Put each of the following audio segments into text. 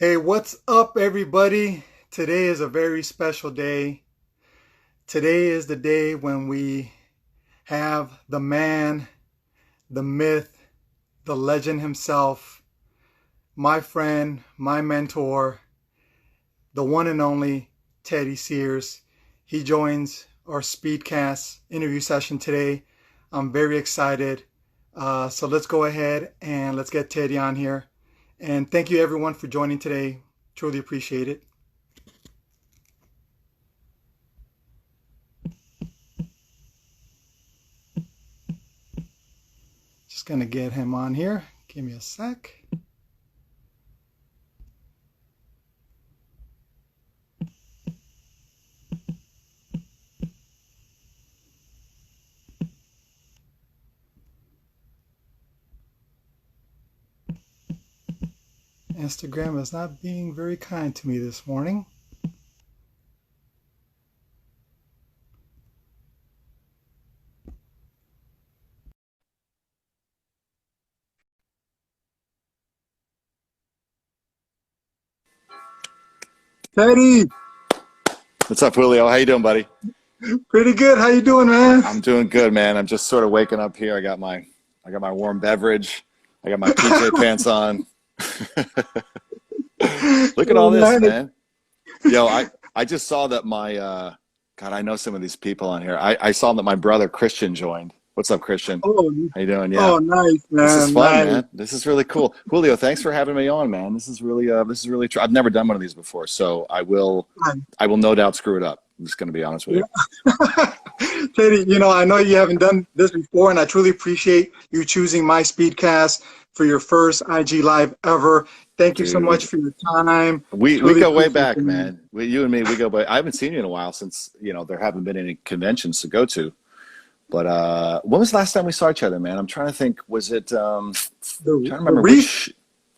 Hey, what's up, everybody? Today is a very special day. Today is the day when we have the man, the myth, the legend himself, my friend, my mentor, the one and only Teddy Sears. He joins our Speedcast interview session today. I'm very excited. So let's go ahead and let's get Teddy on here. And thank you, everyone, for joining today. Truly appreciate it. Just going to get him on here. Give me a sec. Instagram is not being very kind to me this morning. Teddy, What's up, Julio? How you doing, buddy? pretty good. How you doing, man? I'm doing good, man. I'm just sort of waking up here. I got my warm beverage. I got my PJ pants on. Look at all this, man. Yo, I just saw that my God, I know some of these people on here. I saw that my brother Christian joined. What's up, Christian? Oh, How you doing? Yeah. oh, nice, man. This is fun, Nice. man. This is really cool. Julio, thanks for having me on, man. This is really true. I've never done one of these before, so I will no doubt screw it up. I'm just going to be honest with you. Teddy, I know you haven't done this before, and I truly appreciate you choosing my Speedcast for your first IG Live ever. Thank you so much Dude, for your time. we Truly go way appreciate back, it, man. man. You and me, we go back. I haven't seen you in a while since, there haven't been any conventions to go to. But when was the last time we saw each other, man? I'm trying to think. Was it The, trying to the remember Reef,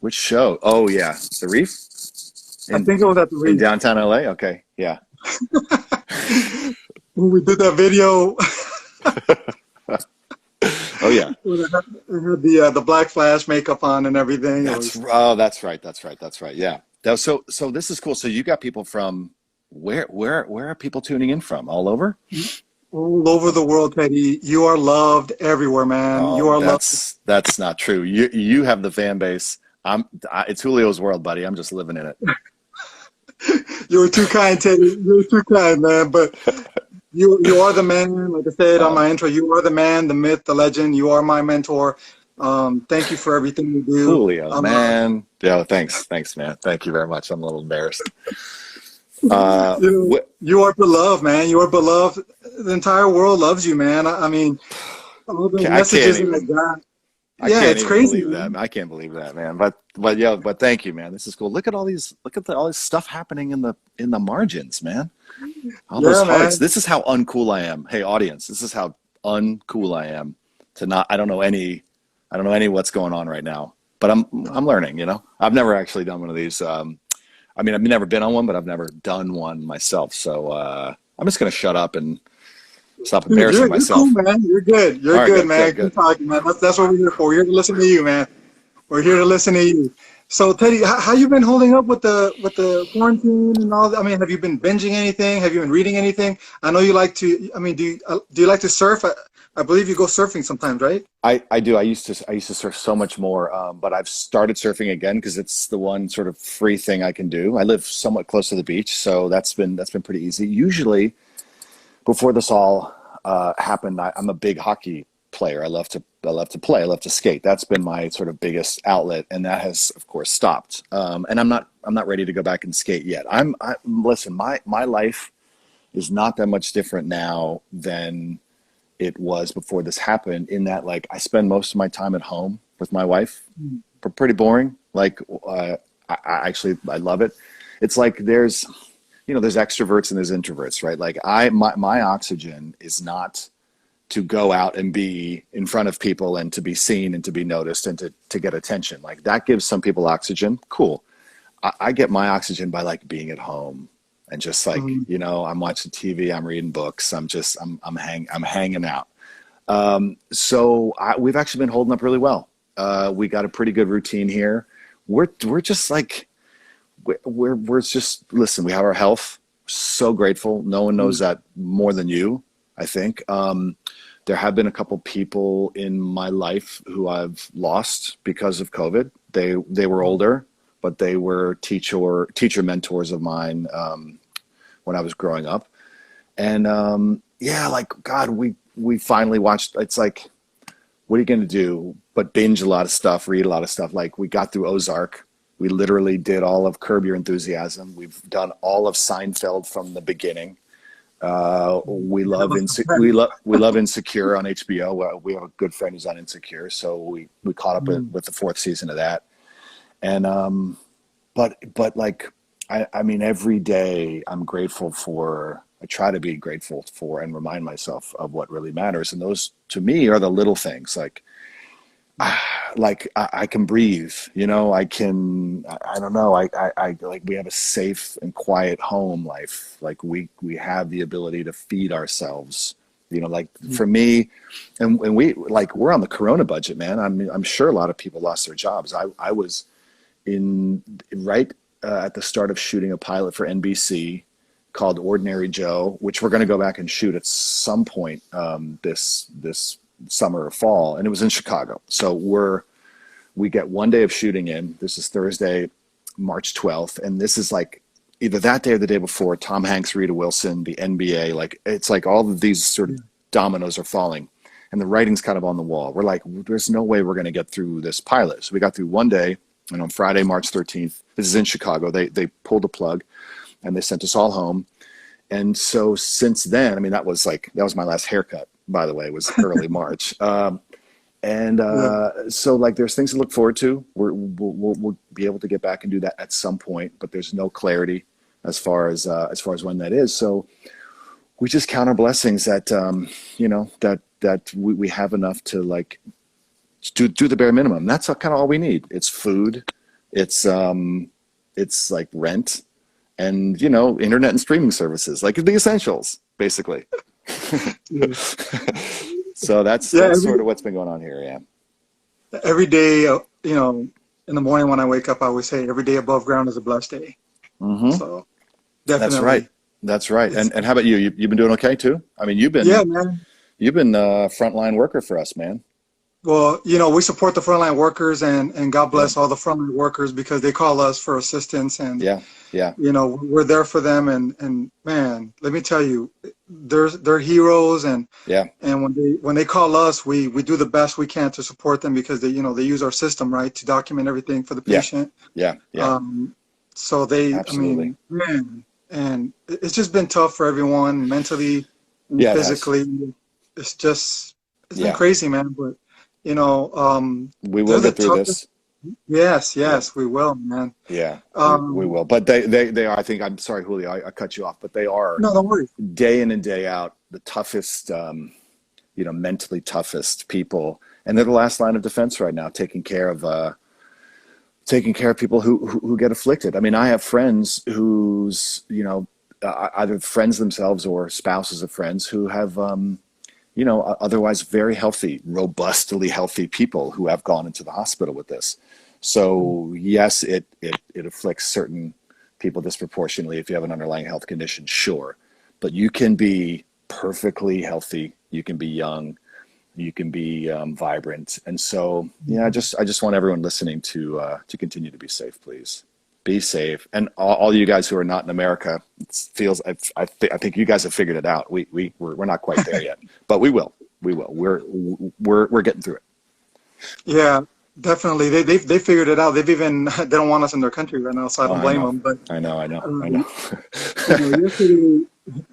which show? Oh yeah, The Reef I in think it was at the in Reef. downtown LA. Okay, yeah. When we did that video Oh yeah. with the Black Flash makeup on and everything. It was That's right. That's right. Yeah. So this is cool. So you got people from where are people tuning in from? All over? all over the world, Teddy. You are loved everywhere, man. You Oh, are loved. that's not true. You have the fan base. It's Julio's world, buddy. I'm just living in it. You were too kind, Teddy. You were too kind, man. But you are the man. Like I said on Oh, my intro, you are the man, the myth, the legend. You are my mentor. Thank you for everything you do. Julio, man. Yeah, thanks, man. Thank you very much. I'm a little embarrassed. What? You are beloved, man. You are beloved. The entire world loves you, man. I mean, all the I messages can't that I even. got. I Yeah, can't it's even crazy, believe that. man. I can't believe that, man. But yeah, but thank you, man. This is cool. Look at all these. Look at all this stuff happening in the margins, man. All those Yeah, hearts. man. This is how uncool I am. Hey, audience, this is how uncool I am to not. I don't know any what's going on right now. But I'm learning. I've never actually done one of these. I mean, I've never been on one, but I've never done one myself. So I'm just gonna shut up and stop Dude, embarrassing you're cool, myself. man. You're good. All You're right, good, good, man. good, Keep good. talking, man. That's what we're here for. We're here to listen to you, man. We're here to listen to you. So, Teddy, how you been holding up with the quarantine and all that? I mean, have you been binging anything? Have you been reading anything? I know you like to. I mean, do you like to surf? I believe you go surfing sometimes, right? I do. I used to surf so much more, but I've started surfing again because it's the one sort of free thing I can do. I live somewhat close to the beach, so that's been pretty easy. Usually, before this all happened, I'm a big hockey player. I love to play. I love to skate. That's been my sort of biggest outlet, and that has, of course, stopped. And I'm not ready to go back and skate yet. Listen. My life is not that much different now than it was before this happened, in that, like, I spend most of my time at home with my wife. Pretty boring. Like, I love it. It's like there's extroverts and there's introverts, right? Like, my oxygen is not to go out and be in front of people and to be seen and to be noticed and to get attention. Like, that gives some people oxygen. Cool. I get my oxygen by, like, being at home and just, like, Mhm. I'm watching TV, I'm reading books, I'm hanging out. So we've actually been holding up really well. We got a pretty good routine here. We're just like, we're just, listen, we have our health. So grateful. No one knows that more than you, I think. There have been a couple people in my life who I've lost because of COVID. They were older, but they were teacher mentors of mine when I was growing up. And yeah, like, God, we finally watched. It's like, what are you going to do but binge a lot of stuff, read a lot of stuff? Like, we got through Ozark. We literally did all of Curb Your Enthusiasm. We've done all of Seinfeld from the beginning. We love Insecure on HBO. We have a good friend who's on Insecure, so we caught up with the 4th season of that. And but like, I mean, every day I'm grateful for. I try to be grateful for and remind myself of what really matters, and those to me are the little things. Like I can breathe, you know, I don't know. I like, we have a safe and quiet home life. Like we have the ability to feed ourselves, you know, like for me, and we're on the Corona budget, man. I'm sure a lot of people lost their jobs. I was at the start of shooting a pilot for NBC called Ordinary Joe, which we're going to go back and shoot at some point this summer or fall, and it was in Chicago. So we get one day of shooting in. This is Thursday, March 12th, and this is like either that day or the day before. Tom Hanks, Rita Wilson, the NBA, like it's like all of these sort of dominoes are falling, and the writing's kind of on the wall. We're like, there's no way we're going to get through this pilot. So we got through one day, and on Friday, March 13th, this is in Chicago. They pulled the plug, and they sent us all home. And so since then, I mean, that was my last haircut, by the way, was early March. So like, there's things to look forward to. We'll be able to get back and do that at some point, but there's no clarity as far as when that is. So we just count our blessings that, you know, that we have enough to like do the bare minimum. That's kind of all we need. It's food. It's like rent. And, you know, internet and streaming services, like the essentials, basically. So that's sort of what's been going on here, yeah. Every day, you know, in the morning when I wake up, I always say every day above ground is a blessed day. Mm-hmm. So definitely. That's right. And how about you? You've been doing okay too? I mean, you've been a frontline worker for us, man. Well, you know, we support the frontline workers, and God bless all the frontline workers, because they call us for assistance, and you know, we're there for them, and man, let me tell you, they're heroes, and when they call us, we do the best we can to support them, because they use our system, right, to document everything for the patient. So they, absolutely. I mean, man, and it's just been tough for everyone, mentally and physically. It's been crazy, man, but you know, we will get through this. Yes, we will, man. Yeah, we will. But they are, I think, I'm sorry, Julio, I cut you off, but they are, no, don't worry, day in and day out, the toughest, you know, mentally toughest people. And they're the last line of defense right now, taking care of people who get afflicted. I mean, I have friends who's, you know, either friends themselves or spouses of friends who have, you know, otherwise very healthy, robustly healthy people who have gone into the hospital with this. So yes, it afflicts certain people disproportionately if you have an underlying health condition, sure. But you can be perfectly healthy, you can be young, you can be vibrant. And so, yeah, I just want everyone listening to continue to be safe, please. Be safe. And all you guys who are not in America, I think you guys have figured it out. We're not quite there yet, but we will. We're getting through it. Yeah, definitely. They figured it out. They don't want us in their country right now, so I don't blame them. But I know. Yesterday,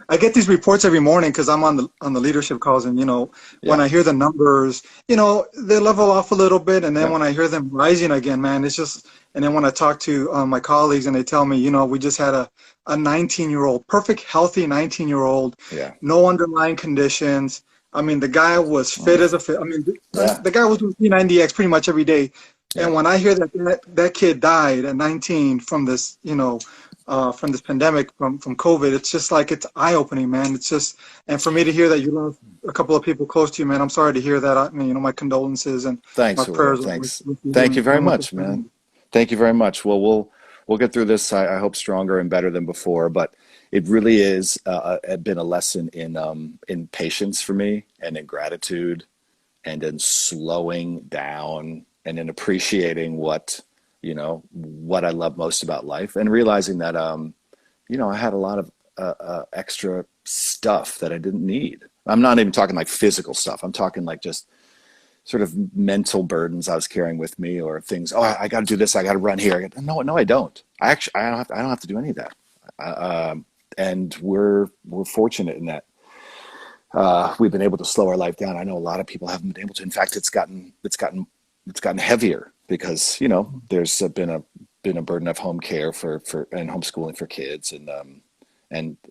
I get these reports every morning because I'm on the leadership calls, and you know, when I hear the numbers, you know, they level off a little bit, and then when I hear them rising again, man, it's just. And then when I talk to my colleagues, and they tell me, you know, we just had a 19-year-old, perfect, healthy 19-year-old, no underlying conditions. I mean, the guy was fit as a fit. I mean, the guy was doing P90X pretty much every day. Yeah. And when I hear that kid died at 19 from this, you know, from this pandemic, from COVID, it's just like, it's eye-opening, man. It's just, and for me to hear that you lost a couple of people close to you, man, I'm sorry to hear that. I mean, you know, my condolences and thanks, my prayers. Thanks. Thank you very much, man. Thank you very much. Well, We'll get through this. I hope stronger and better than before. But it really is been a lesson in patience for me, and in gratitude, and in slowing down, and in appreciating what I love most about life, and realizing that I had a lot of extra stuff that I didn't need. I'm not even talking like physical stuff. I'm talking like just sort of mental burdens I was carrying with me, or things. Oh, I got to do this. I got to run here. No, I don't. I don't have to do any of that. And we're fortunate in that we've been able to slow our life down. I know a lot of people haven't been able to. In fact, it's gotten heavier because there's been a burden of home care for and homeschooling for kids, and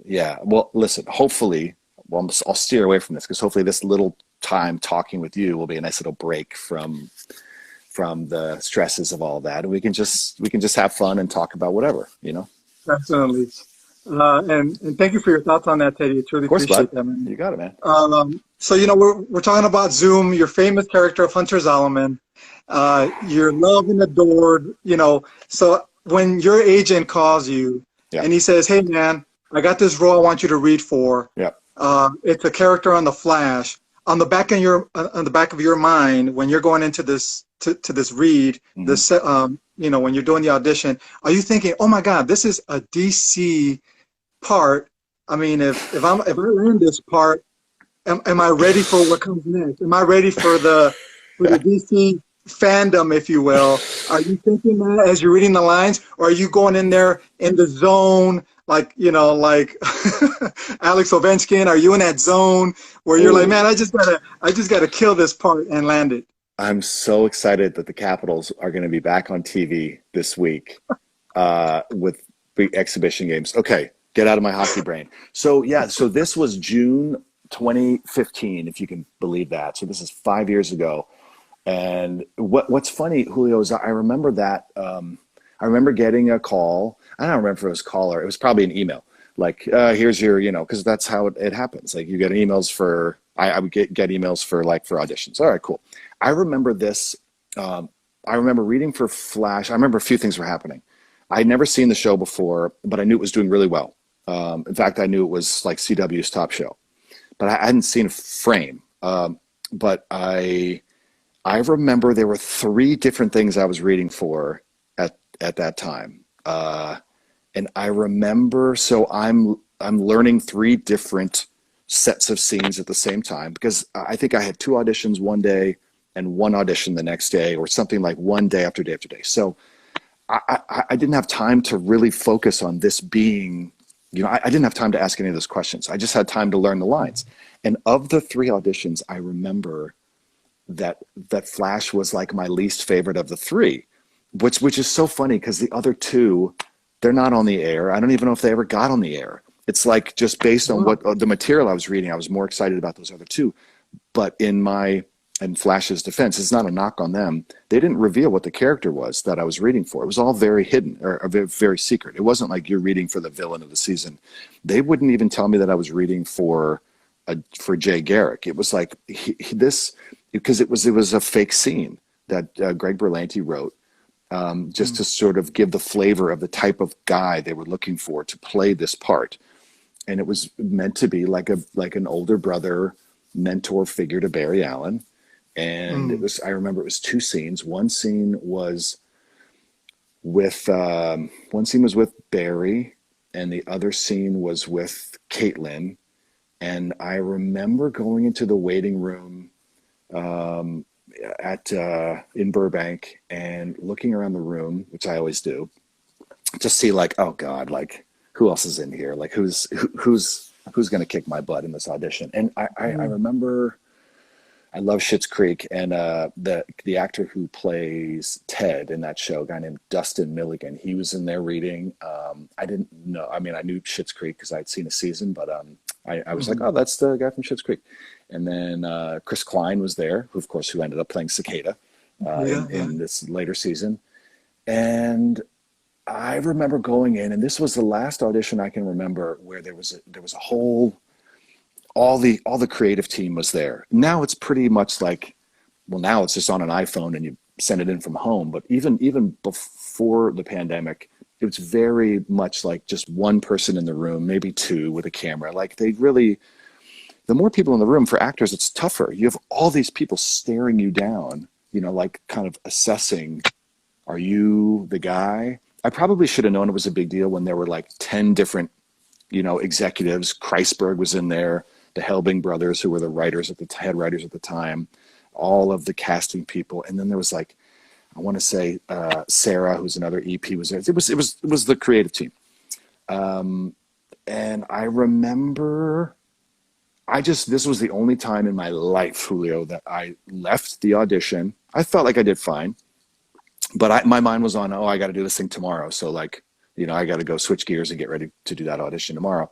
yeah. Well, listen. Hopefully, I'll steer away from this, because hopefully this little time talking with you will be a nice little break from the stresses of all that, and we can just have fun and talk about whatever. Definitely. And thank you for your thoughts on that, Teddy. I truly Of course, appreciate bud. that, man. You got it, man. So we're talking about Zoom, your famous character of Hunter Zolomon. You're loved and adored. So when your agent calls you Yeah. and he says, "Hey, man, I got this role I want you to read for." Yeah. It's a character on the Flash. On the back of your mind, when you're going into this to this read, Mm-hmm. this when you're doing the audition, are you thinking, "Oh my God, this is a DC part. I mean, if I learn this part, am I ready for what comes next? Am I ready for the DC fandom, if you will?" Are you thinking that as you're reading the lines, or are you going in there in the zone, like Alex Ovechkin? Are you in that zone where you're like, Oh, "Man, I just gotta kill this part and land it"? I'm so excited that the Capitals are going to be back on TV this week with big exhibition games. Okay, get out of my hockey brain. So yeah, so this was June 2015, if you can believe that. So this is 5 years ago. And what's funny, Julio, is I remember that I remember getting a call. I don't remember if it was a call or it was probably an email. Like, here's your, because that's how it happens. Like you get emails for, I would get emails for auditions. All right, cool. I remember this. I remember reading for Flash. I remember a few things were happening. I had never seen the show before, but I knew it was doing really well. In fact, I knew it was like CW's top show, but I hadn't seen a frame. But I remember there were three different things I was reading for at that time. And I remember, so I'm learning three different sets of scenes at the same time, because I think I had two auditions one day and one audition the next day, or something like one day after day after day. So I didn't have time to really focus on this being, I didn't have time to ask any of those questions. I just had time to learn the lines. And of the three auditions, I remember that Flash was like my least favorite of the three, which is so funny because the other two, they're not on the air. I don't even know if they ever got on the air. It's like just based on what the material I was reading, I was more excited about those other two. But in Flash's defense, it's not a knock on them. They didn't reveal what the character was that I was reading for. It was all very hidden, or very, very secret. It wasn't like you're reading for the villain of the season. They wouldn't even tell me that I was reading for Jay Garrick. It was like because it was a fake scene that Greg Berlanti wrote, just to sort of give the flavor of the type of guy they were looking for to play this part. And it was meant to be like an older brother mentor figure to Barry Allen. And I remember it was two scenes. One scene was with Barry, and the other scene was with Caitlin. And I remember going into the waiting room in Burbank and looking around the room, which I always do, to see like, oh God, like who else is in here? Like who's going to kick my butt in this audition? And I remember, I love Schitt's Creek, and the actor who plays Ted in that show, a guy named Dustin Milligan, he was in there reading. I didn't know. I mean, I knew Schitt's Creek because I'd seen a season, but I was like, oh, that's the guy from Schitt's Creek. And then Chris Klein was there, who ended up playing Cicada in this later season. And I remember going in, and this was the last audition I can remember where there was a whole. All the creative team was there. Now it's pretty much like, well, now it's just on an iPhone and you send it in from home. But even before the pandemic, it's very much like just one person in the room, maybe two with a camera. Like they really, the more people in the room for actors, it's tougher. You have all these people staring you down, like kind of assessing, are you the guy? I probably should have known it was a big deal when there were like 10 different, executives. Kreisberg was in there, the Helbing brothers, who were the head writers at the time, all of the casting people. And then there was like, I want to say Sarah, who's another EP, was there. It was the creative team. And I remember this was the only time in my life, Julio, that I left the audition. I felt like I did fine, but my mind was on, I got to do this thing tomorrow. So like, I got to go switch gears and get ready to do that audition tomorrow.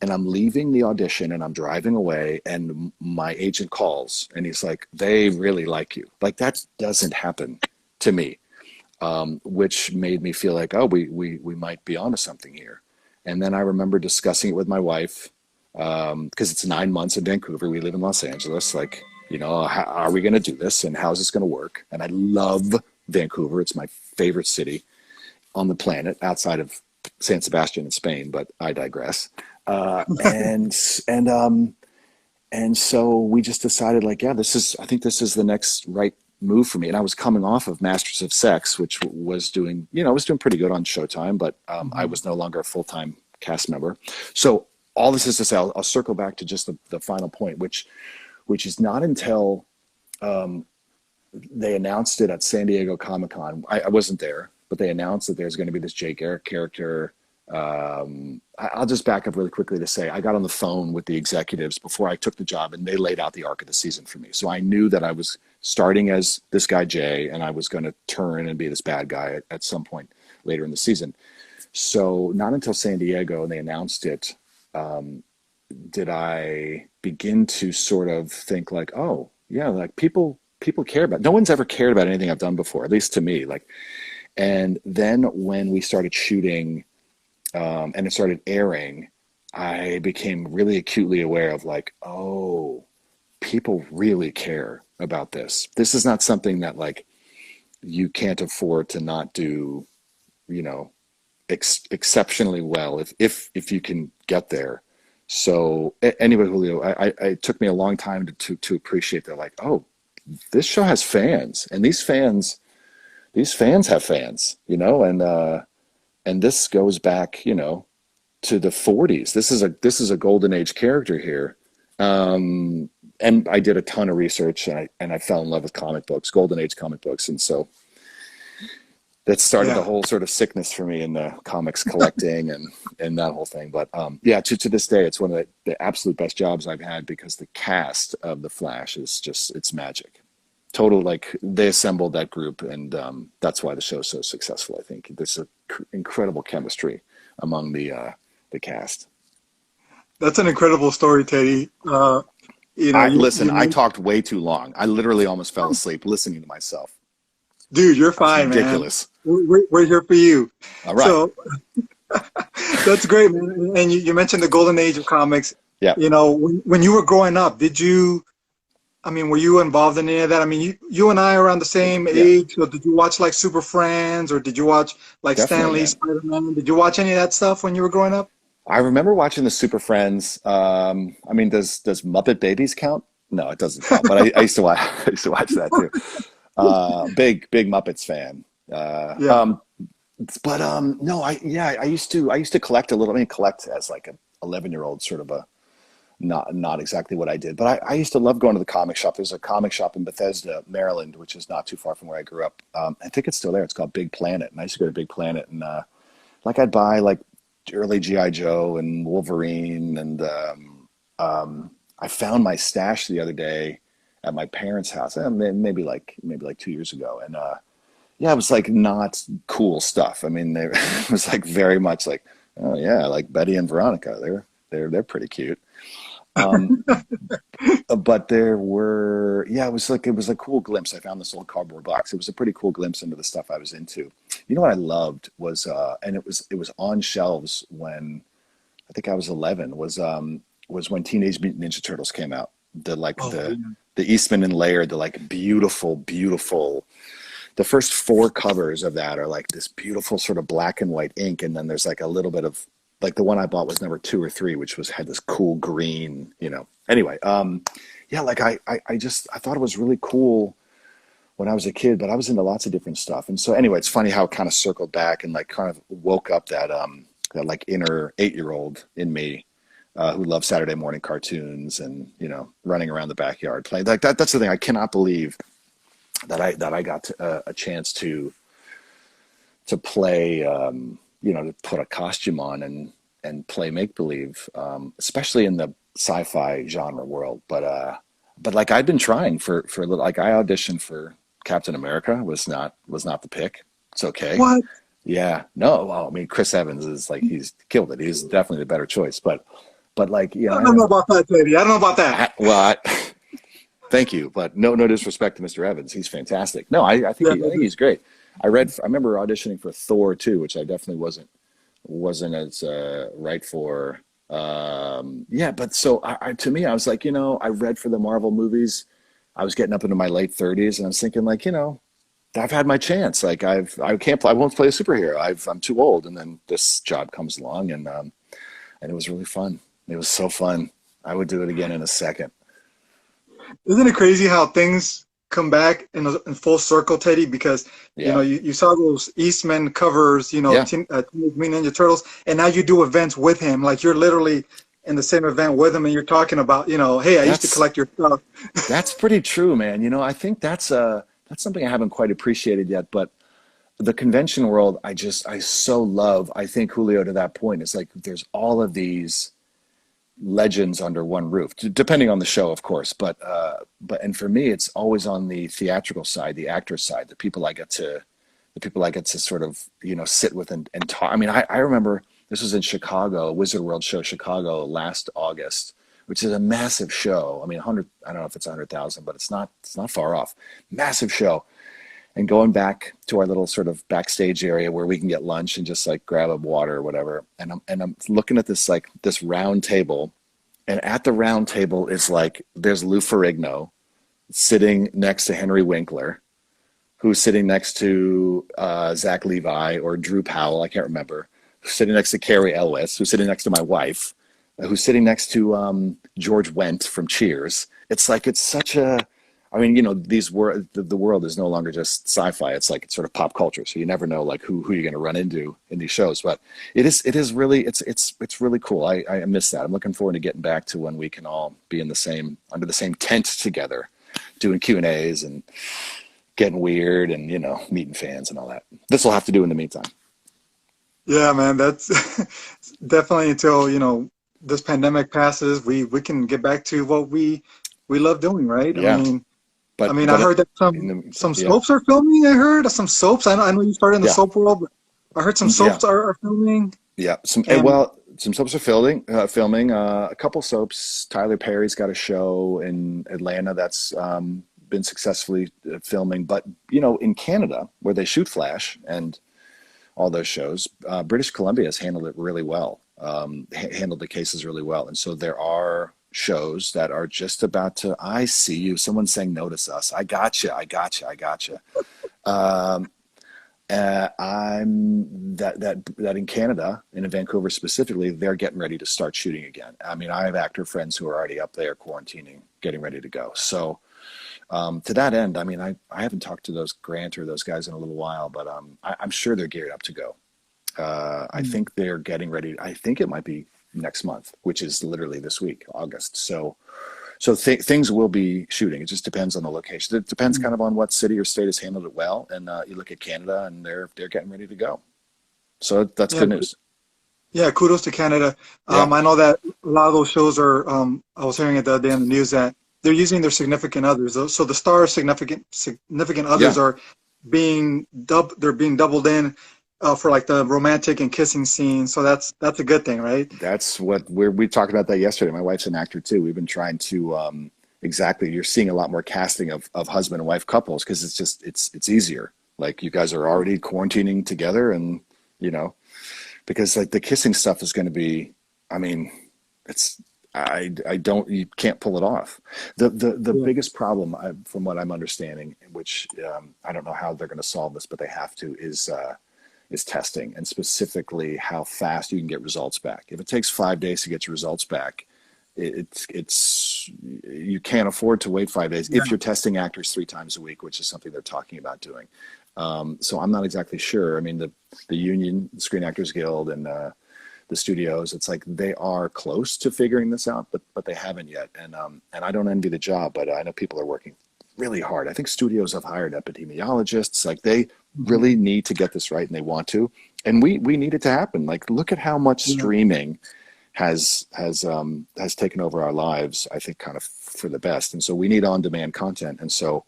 And I'm leaving the audition and I'm driving away and my agent calls and he's like, they really like you. Like that doesn't happen to me, which made me feel like, we might be onto something here. And then I remember discussing it with my wife, because it's 9 months in Vancouver. We live in Los Angeles. Like, how are we going to do this and how's this going to work? And I love Vancouver. It's my favorite city on the planet outside of San Sebastian in Spain, but I digress. And so we just decided like, I think this is the next right move for me. And I was coming off of Masters of Sex, which was doing pretty good on Showtime, but I was no longer a full-time cast member. So all this is to say, I'll circle back to just the final point, which is not until they announced it at San Diego Comic-Con. I wasn't there, but they announced that there's going to be this Jake Eric character. I'll just back up really quickly to say I got on the phone with the executives before I took the job, and they laid out the arc of the season for me. So I knew that I was starting as this guy Jay, and I was going to turn and be this bad guy at some point later in the season. So not until San Diego and they announced it did I begin to sort of think like, oh yeah, like people care about. No one's ever cared about anything I've done before, at least to me. Like, and then when we started shooting. And it started airing, I became really acutely aware of like, oh, people really care about this. This is not something that like you can't afford to not do, exceptionally well if you can get there. So anyway, Julio, it took me a long time to appreciate that. Like, oh, this show has fans, and these fans have fans, and this goes back, to the 40s. This is a golden age character here. And I did a ton of research and I fell in love with comic books, golden age comic books. And so that started the whole sort of sickness for me in the comics collecting and that whole thing. But to this day, it's one of the absolute best jobs I've had because the cast of The Flash is just, it's magic. Total, like they assembled that group, and that's why the show's so successful. I think there's incredible chemistry among the cast. That's an incredible story, Teddy. I talked way too long. I literally almost fell asleep listening to myself. Dude, you're fine, ridiculous. Man. We're here for you. All right. So that's great, man. And you mentioned the golden age of comics. Yeah. When you were growing up, were you involved in any of that? I mean, you and I are around the same age. So did you watch like Super Friends, or did you watch like Definitely, Stan Lee, Spider-Man? Did you watch any of that stuff when you were growing up? I remember watching the Super Friends. Does Muppet Babies count? No, it doesn't count. But I used to watch. I used to watch that too. Big Muppets fan. No, I used to collect a little. Collect as like an 11-year-old, sort of a. Not exactly what I did, but I used to love going to the comic shop. There's a comic shop in Bethesda, Maryland, which is not too far from where I grew up. I think it's still there. It's called Big Planet, and I used to go to Big Planet, and I'd buy like early G.I. Joe and Wolverine, and I found my stash the other day at my parents' house, maybe like 2 years ago, and it was like not cool stuff. It was like very much like, oh yeah, like Betty and Veronica. They're pretty cute. But there were, it was a cool glimpse. I found this old cardboard box. It was a pretty cool glimpse into the stuff I was into. You know what I loved was, and it was on shelves when I think I was 11, was when Teenage Mutant Ninja Turtles came out. The Eastman and Laird, the like beautiful the first four covers of that are like this beautiful sort of black and white ink, and then there's like a little bit of like the one I bought was number 2 or 3, which was had this cool green, you know. Anyway, yeah, like I thought it was really cool when I was a kid, but I was into lots of different stuff. And so anyway, it's funny how it kind of circled back and like kind of woke up that like inner 8-year-old in me who loves Saturday morning cartoons and, you know, running around the backyard playing like that. That's the thing. I cannot believe that I got a chance to play, you know, to put a costume on and play make believe, especially in the sci-fi genre world. But like I'd been trying for a little. Like I auditioned for Captain America, was not the pick. It's okay. What? Yeah, no. Well, I mean, Chris Evans is like he's killed it. He's definitely the better choice. But like, you know, I don't know about that, Teddy. I don't know about that. Thank you, but no disrespect to Mr. Evans. He's fantastic. No, I think I think he's great. I remember auditioning for Thor 2, which I definitely wasn't as right for. Yeah, but so to me, I was like, you know, I read for the Marvel movies. I was getting up into my late 30s, and I was thinking, like, you know, I've had my chance. Like, I won't play a superhero. I'm too old. And then this job comes along, and it was really fun. It was so fun. I would do it again in a second. Isn't it crazy how things come back in full circle, Teddy? Because you know you saw those Eastman covers, you know, Teenage Mutant Ninja Turtles, and now you do events with him. Like you're literally in the same event with him, and you're talking about, you know, hey, I used to collect your stuff. That's pretty true, man. You know, I think that's something I haven't quite appreciated yet, but the convention world, I so love. I think, Julio, to that point, it's like there's all of these legends under one roof, depending on the show, of course. But and for me, it's always on the theatrical side, the actor side, the people I get to sort of, you know, sit with and talk. I mean, I remember this was in Chicago, Wizard World Show, Chicago, last August, which is a massive show. I mean, I don't know if it's 100,000, but it's not far off. Massive show. And going back to our little sort of backstage area where we can get lunch and just like grab a water or whatever. And I'm looking at this round table, and at the round table is like, there's Lou Ferrigno sitting next to Henry Winkler, who's sitting next to Zach Levi or Drew Powell, I can't remember, who's sitting next to Carrie Elwes, who's sitting next to my wife, who's sitting next to George Wendt from Cheers. It's like, it's such a, I mean, you know, the world is no longer just sci-fi. It's like, it's sort of pop culture. So you never know like who you're going to run into in these shows. But it is really, it's really cool. I miss that. I'm looking forward to getting back to when we can all be under the same tent together, doing Q&As and getting weird and, you know, meeting fans and all that. This will have to do in the meantime. Yeah, man, that's definitely until, you know, this pandemic passes, we can get back to what we love doing, right? Yeah. I mean, I heard that some soaps are filming. I heard some soaps. I know you started in the soap world, but I heard some soaps are filming. Yeah, some soaps are filming. A couple soaps. Tyler Perry's got a show in Atlanta that's been successfully filming. But you know, in Canada, where they shoot Flash and all those shows, British Columbia has handled it really well. Handled the cases really well, and so there are shows that are just about to, I see you, someone's saying notice us, I gotcha. I'm that in Canada and in Vancouver specifically, they're getting ready to start shooting again. I mean, I have actor friends who are already up there quarantining, getting ready to go. So to that end, I mean, I haven't talked to those Grant or those guys in a little while, but I'm sure they're geared up to go. I think they're getting ready. I think it might be next month, which is literally this week, August. So things will be shooting. It just depends on the location. It depends kind of on what city or state has handled it well. And you look at Canada, and they're getting ready to go. So that's good news. Yeah, kudos to Canada. I know that a lot of those shows are. I was hearing it the other day on the news that they're using their significant others. So the stars' significant others are being doubled in. For like the romantic and kissing scenes, so that's a good thing, right? That's what we talked about that yesterday. My wife's an actor too. We've been trying to exactly. You're seeing a lot more casting of husband and wife couples because it's just it's easier. Like you guys are already quarantining together, and you know, because like the kissing stuff is going to be. I mean, I don't, you can't pull it off. The Yeah. biggest problem, from what I'm understanding, which I don't know how they're going to solve this, but they have to, is testing, and specifically how fast you can get results back. If it takes 5 days to get your results back, it's you can't afford to wait 5 days Yeah. if you're testing actors 3 times a week, which is something they're talking about doing. So I'm not exactly sure. I mean, the union, the Screen Actors Guild, and the studios, it's like they are close to figuring this out, but they haven't yet. And I don't envy the job, but I know people are working really hard. I think studios have hired epidemiologists. Like, they Mhm. really need to get this right, and they want to. And we need it to happen. Like, look at how much Yeah. streaming has taken over our lives, I think, kind of for the best. And so we need on-demand content. And so,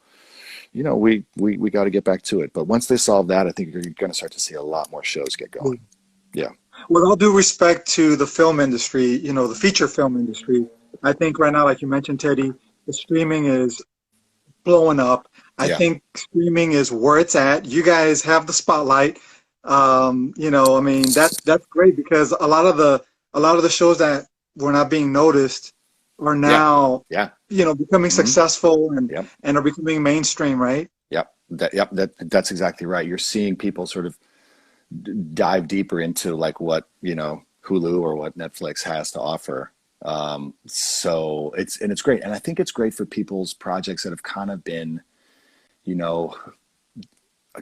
we got to get back to it. But once they solve that, I think you're going to start to see a lot more shows get Yeah. going. Yeah. With all due respect to the film industry, the feature film industry, I think right now, like you mentioned, Teddy, the streaming is blowing up. I Yeah. think streaming is where it's at. You guys have the spotlight. I mean, that's great, because a lot of the shows that were not being noticed are Yeah. now, Yeah. becoming Hmm. successful, and Yep. and are becoming mainstream, right? That's exactly right. You're seeing people sort of dive deeper into, like, what, Hulu or what Netflix has to offer. So it's great. And I think it's great for people's projects that have kind of been, you know,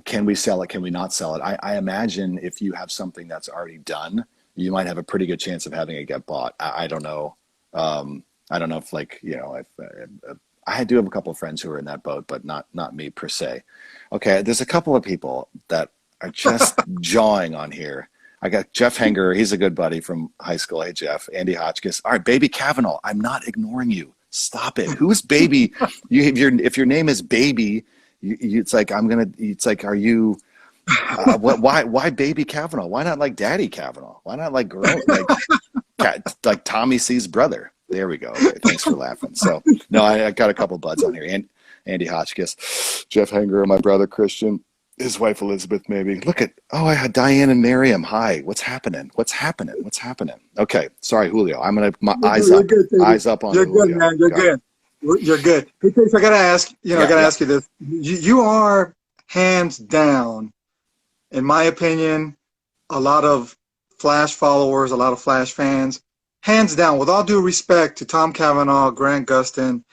can we sell it? Can we not sell it? I imagine if you have something that's already done, you might have a pretty good chance of having it get bought. I don't know. I don't know if, like, I do have a couple of friends who are in that boat, but not me per se. Okay, there's a couple of people that are just jawing on here. I got Jeff Hanger. He's a good buddy from high school. Hey, Jeff. Andy Hotchkiss. All right, Baby Kavanaugh. I'm not ignoring you. Stop it. Who's Baby? If your name is Baby, it's like, It's like, are you? Why Baby Kavanaugh? Why not like Daddy Kavanaugh? Why not like like Tommy C's brother? There we go. Okay, thanks for laughing. So, no, I got a couple buds on here. And Andy Hotchkiss, Jeff Hanger, my brother Christian, his wife Elizabeth, maybe. Look at, I had Diane and Miriam. Hi, what's happening? Okay, sorry, Julio. I'm gonna, my eyes You're up, good, Teddy. eyes up on You're the good, Julio. man. You're Got it. good. You're good. Hey, Chase, I gotta ask. I Yeah, gotta yeah. ask you this. You are hands down, in my opinion, a lot of Flash followers, a lot of Flash fans, hands down, with all due respect to Tom Cavanaugh, Grant Gustin,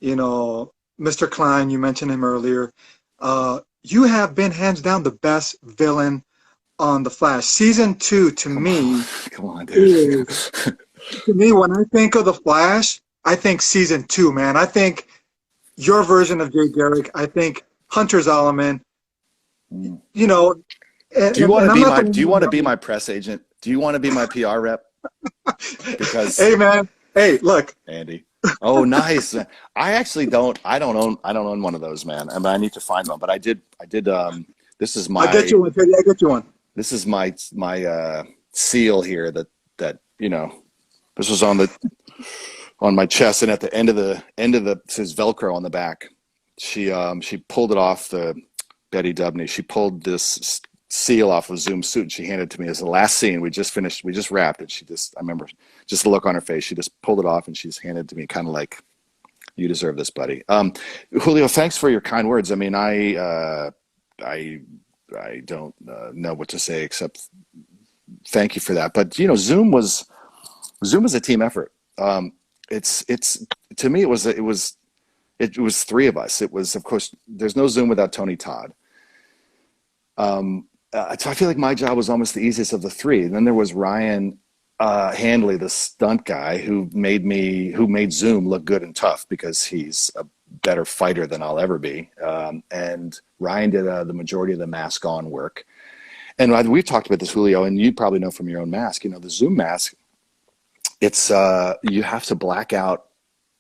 Mr. Klein, you mentioned him earlier. You have been hands down the best villain on the Flash. Season 2, to Come on, me, come on, dude. is to me, when I think of the Flash, I think season 2, man. I think your version of Jay Garrick. I think Hunter Zolomon. Mm. You know, Do you want to and I'm be not the my? one Do you who want to be knows. my press agent? Do you want to be my PR rep? Because Hey, man. Hey, look. Andy. Oh, nice. I actually don't. I don't own one of those, man. I mean, I need to find one. But I did. This is I'll get my. you one, Teddy. I'll get you one. This is my seal here. That this was on my chest, and at the end of the it says Velcro on the back. She pulled it off, the Betty Dubney. She pulled this seal off of Zoom's suit, and she handed it to me as the last scene. We just finished. We just wrapped it. I remember just the look on her face. She just pulled it off, and she's handed it to me, kind of like, you deserve this, buddy. Julio, thanks for your kind words. I mean, I don't know what to say except thank you for that. But Zoom was a team effort. It's to me, it was three of us. It was, of course, there's no Zoom without Tony Todd. So I feel like my job was almost the easiest of the three. And then there was Ryan Handley, the stunt guy, who made Zoom look good and tough, because he's a better fighter than I'll ever be. And Ryan did the majority of the mask on work. And we've talked about this, Julio, and you probably know from your own mask. The Zoom mask, it's you have to black out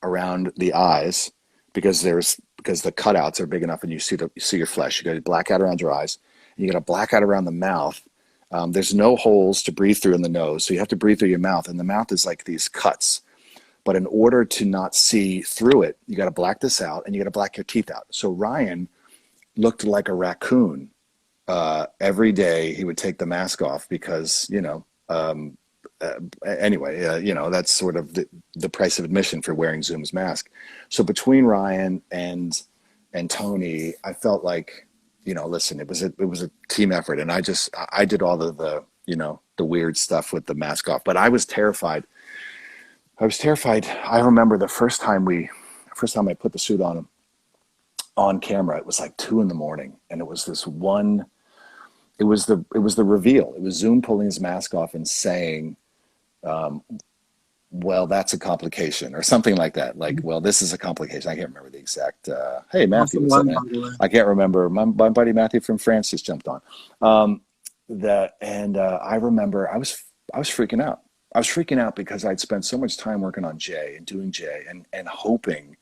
around the eyes, because the cutouts are big enough, and you see your flesh. You got to black out around your eyes. And you got to black out around the mouth. There's no holes to breathe through in the nose, so you have to breathe through your mouth, and the mouth is like these cuts. But in order to not see through it, you got to black this out, and you got to black your teeth out. So Ryan looked like a raccoon every day. He would take the mask off, because anyway, that's sort of the price of admission for wearing Zoom's mask. So between Ryan and Tony, I felt like, listen, it was a team effort, and I did all the weird stuff with the mask off, but I was terrified. I remember the first time I put the suit on camera, it was like 2 a.m, and it was this one. It was the reveal. It was Zoom pulling his mask off and saying, well, that's a complication, or something like that. Like, well, this is a complication. I can't remember the exact. Hey, Matthew, Awesome what's up, line, man? by the way. I can't remember. My buddy Matthew from France just jumped on. I remember I was freaking out. I was freaking out because I'd spent so much time working on Jay and doing Jay and hoping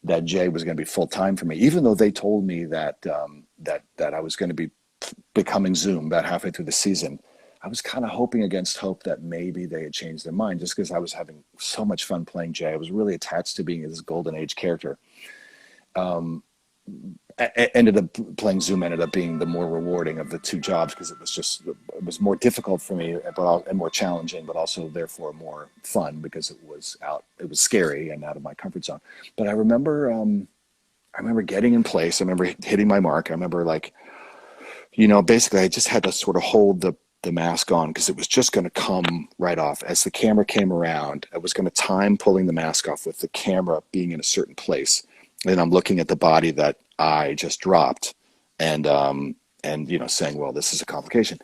that Jay was going to be full time for me, even though they told me that that I was going to be becoming Zoom about halfway through the season. I was kind of hoping against hope that maybe they had changed their mind, just because I was having so much fun playing Jay. I was really attached to being this golden age character. Playing Zoom ended up being the more rewarding of the two jobs, because it was more difficult for me, and more challenging, but also therefore more fun, because it was scary and out of my comfort zone. But I remember getting in place. I remember hitting my mark. I remember, like, basically I just had to sort of hold the mask on, because it was just going to come right off. As the camera came around, I was going to time pulling the mask off with the camera being in a certain place. And I'm looking at the body that I just dropped, and saying, well, this is a complication.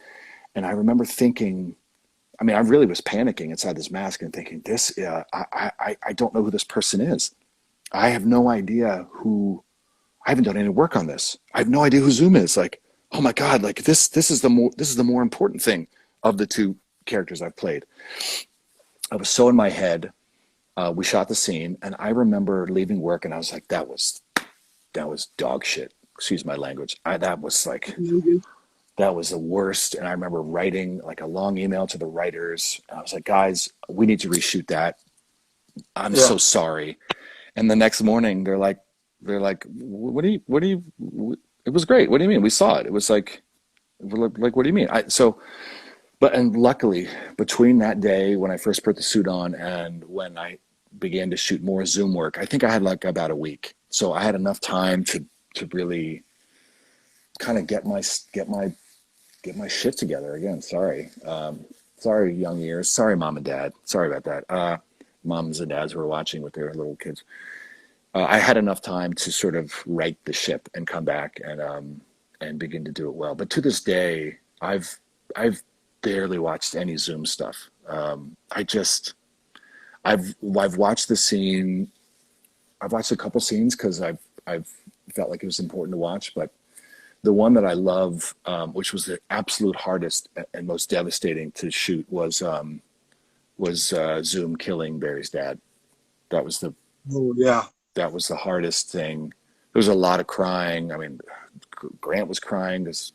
And I remember thinking, I really was panicking inside this mask and thinking, I don't know who this person is. I have no idea I haven't done any work on this. I have no idea who Zoom is. Like, oh my God, like this is the more important thing of the two characters I've played. I was so in my head. We shot the scene, and I remember leaving work, and I was like, that was dog shit. Excuse my language. That was the worst. And I remember writing like a long email to the writers. And I was like, guys, we need to reshoot that. I'm so sorry. And the next morning they're like, what do you, it was great. What do you mean? We saw it. It was like, what do you mean? And luckily, between that day when I first put the suit on and when I began to shoot more Zoom work, I think I had like about a week. So I had enough time to really kind of get my shit together again. Sorry. Sorry, young ears. Sorry, mom and dad. Sorry about that. Moms and dads who were watching with their little kids. I had enough time to sort of right the ship and come back and begin to do it well. But to this day, I've barely watched any Zoom stuff. I've watched the scene. I've watched a couple scenes because I've felt like it was important to watch. But the one that I love, which was the absolute hardest and most devastating to shoot, was Zoom killing Barry's dad. That was the hardest thing. There was a lot of crying. I mean, Grant was crying because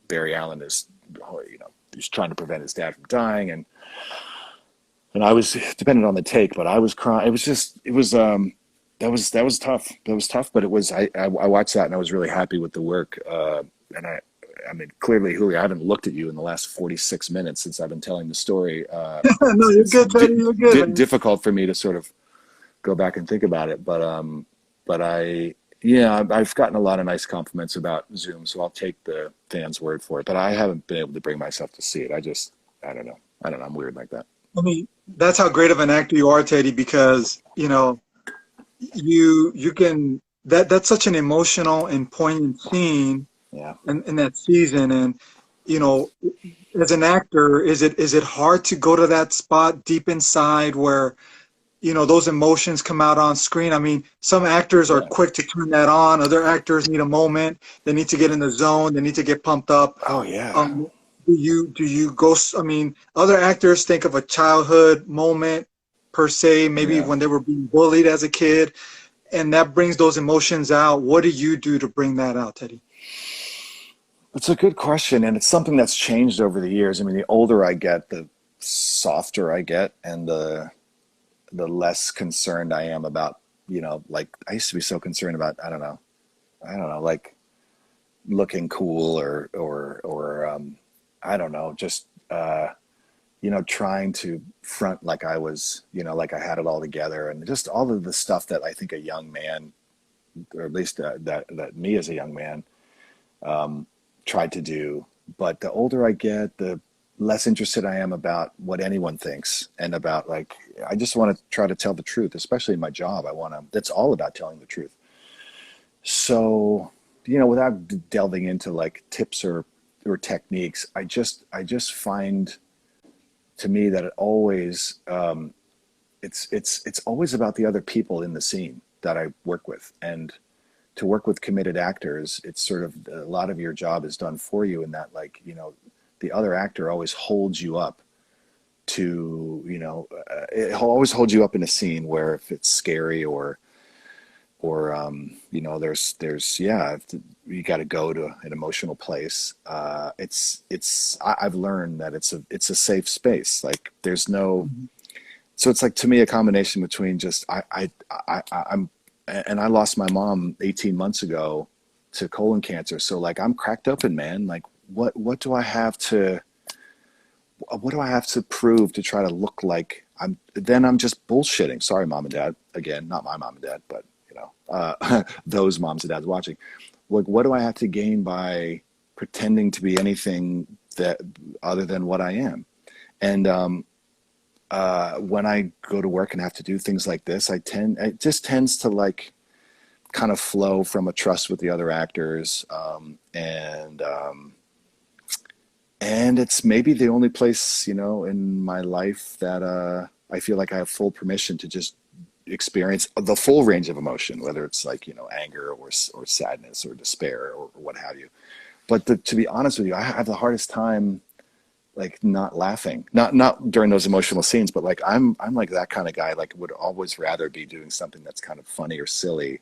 Barry Allen is, he's trying to prevent his dad from dying, and I was dependent on the take, but I was crying. It was that was tough. That was tough, but it was. I watched that and I was really happy with the work. And I mean, clearly, Julio, I haven't looked at you in the last 46 minutes since I've been telling the story. No, you're good, Teddy. You're good. Difficult for me to sort of go back and think about it, but I've gotten a lot of nice compliments about Zoom, so I'll take the fans' word for it. But I haven't been able to bring myself to see it. I don't know. I'm weird like that. I mean, that's how great of an actor you are, Teddy, because you can that's such an emotional and poignant scene. Yeah. In that season, and as an actor, is it hard to go to that spot deep inside where those emotions come out on screen? I mean, some actors are quick to turn that on. Other actors need a moment. They need to get in the zone. They need to get pumped up. Oh yeah. Do you go? I mean, other actors think of a childhood moment per se, maybe when they were being bullied as a kid, and that brings those emotions out. What do you do to bring that out, Teddy? It's a good question, and it's something that's changed over the years. I mean, the older I get, the softer I get, and the less concerned I am about, like I used to be so concerned about, I don't know, like looking cool or I don't know, just trying to front like I was, like I had it all together, and just all of the stuff that I think a young man, or at least that me as a young man, tried to do. But the older I get, the less interested I am about what anyone thinks, and about, like, I just want to try to tell the truth, especially in my job. That's all about telling the truth. So, without delving into like tips or techniques, I just find, to me, that it always, it's always about the other people in the scene that I work with. And to work with committed actors, it's sort of, a lot of your job is done for you, in that, like, the other actor always holds you up to, it always holds you up in a scene where, if it's scary, or you got to go to an emotional place. I've learned that it's a safe space. Like, there's no, so it's like, to me, a combination between just, I'm, and I lost my mom 18 months ago to colon cancer. So, like, I'm cracked open, man. Like, what do I have to prove to try to look like I'm just bullshitting. Sorry, mom and dad. Again, not my mom and dad, but those moms and dads watching. Like, what do I have to gain by pretending to be anything that other than what I am? And when I go to work and have to do things like this, it just tends to, like, kind of flow from a trust with the other actors, and it's maybe the only place, in my life that I feel like I have full permission to just experience the full range of emotion, whether it's, like, anger, or sadness, or despair, or what have you. But to be honest with you, I have the hardest time, like, not laughing, not during those emotional scenes, but, like, I'm like that kind of guy, like, would always rather be doing something that's kind of funny or silly.